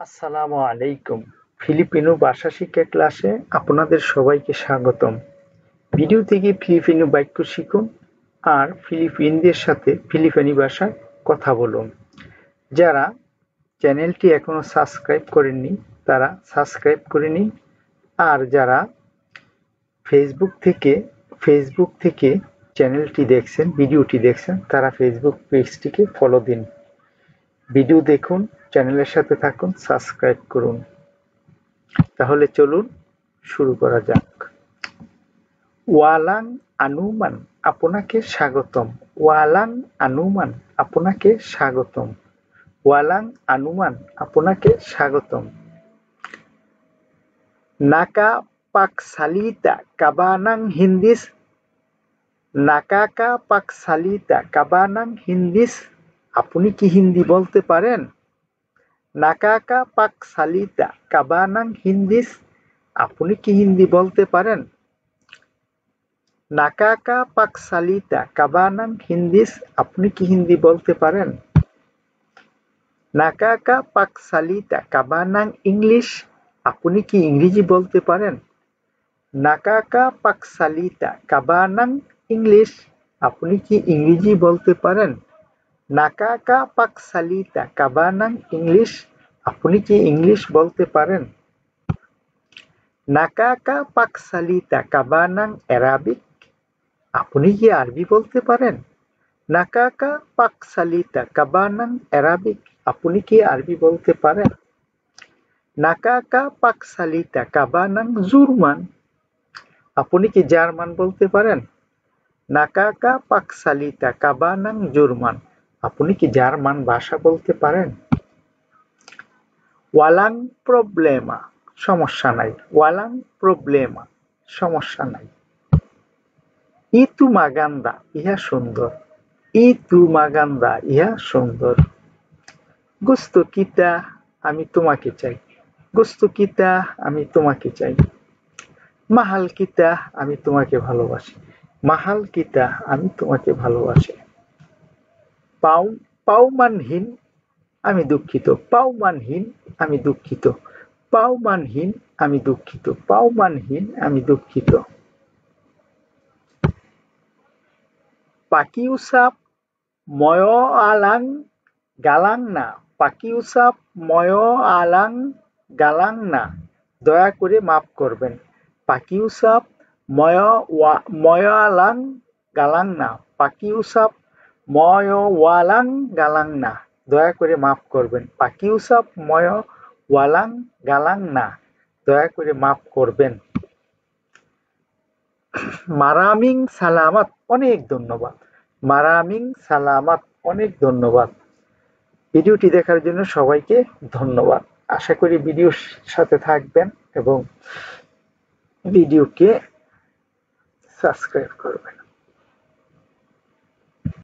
আসসালামু আলাইকুম। ফিলিপিনো ভাষা শিক্ষা ক্লাসে আপনাদের সবাইকে স্বাগতম। ভিডিও থেকে ফিলিপিনো বাক্য শিখুন আর ফিলিপিনদের সাথে ফিলিপিনি ভাষায় কথা বলুন। যারা চ্যানেলটি এখনো সাবস্ক্রাইব করেননি তারা সাবস্ক্রাইব করে নিন, আর যারা ফেসবুক থেকে চ্যানেলটি দেখছেন, ভিডিওটি দেখছেন, তারা ফেসবুক পেজটিকে ফলো দিন। ভিডিও দেখুন, চ্যানেলের সাথে থাকুন, সাবস্ক্রাইব করুন। তাহলে চলুন শুরু করা যাক। ওয়ালাং আনুমান, আপনাকে স্বাগতম। ওয়ালাং আনুমান, আপনাকে স্বাগতম। ওয়ালাং আনুমান, আপনাকে স্বাগতম। Nakapagsalita ka ba ng Hindis? Nakakapagsalita ka ba ng Hindis? আপনি কি হিন্দি বলতে পারেন? Nakakapagsalita ka ba ng Hindis? আপনি কি হিন্দি বলতে পারেন? Nakakapagsalita ka ba ng Hindis? আপনি কি হিন্দি বলতে পারেন? Nakakapagsalita ka ba ng English? আপনি কি ইংরেজি বলতে পারেন? Nakakapagsalita ka ba ng English? আপনি কি ইংরেজি বলতে পারেন? Nakakapagsalita ka ba ng English? আপনি কি ইংলিশ বলতে পারেন? Nakakapagsalita ka ba ng Arabic? আপনি কি আরবি বলতে পারেন? Nakakapagsalita ka ba ng Arabic? আপনি কি আরবি বলতে পারেন? Nakakapagsalita ka ba ng German? আপনি কি জার্মান বলতে পারেন? Nakakapagsalita ka ba ng German? আপনি কি জার্মান ভাষা বলতে পারেন? Walang problema, সমস্যা নাই। Walang problema, সমস্যা নাই। Itu maganda, ইহা সুন্দর। Itu maganda, ইহা সুন্দর। Gusto kita, আমি তোমাকে চাই। Gusto kita, আমি তোমাকে চাই। Mahal kita, আমি তোমাকে ভালোবাসি। Mahal kita, আমি তোমাকে ভালোবাসি। Paumanhin, আমি দুঃখিত। Paumanhin, আমি দুঃখিত। Paumanhin, আমি দুঃখিত। Paumanhin, আমি দুঃখিত। Pakiusap moyo alang galang na। Pakiusap moyo alang galang na, দয়া করে মাফ করবেন। Pakiusap moyo alang galang na। Pakiusap moyo walang galang na, দয়া করে মাফ করবেন। Pakiusap moyo walang galang na, দয়া করে মাফ করবেন। Maraming salamat, অনেক ধন্যবাদ। Maraming salamat, অনেক ধন্যবাদ। ভিডিওটি দেখার জন্য সবাইকে ধন্যবাদ। আশা করি ভিডিওর সাথে থাকবেন এবং ভিডিওকে সাবস্ক্রাইব করবেন।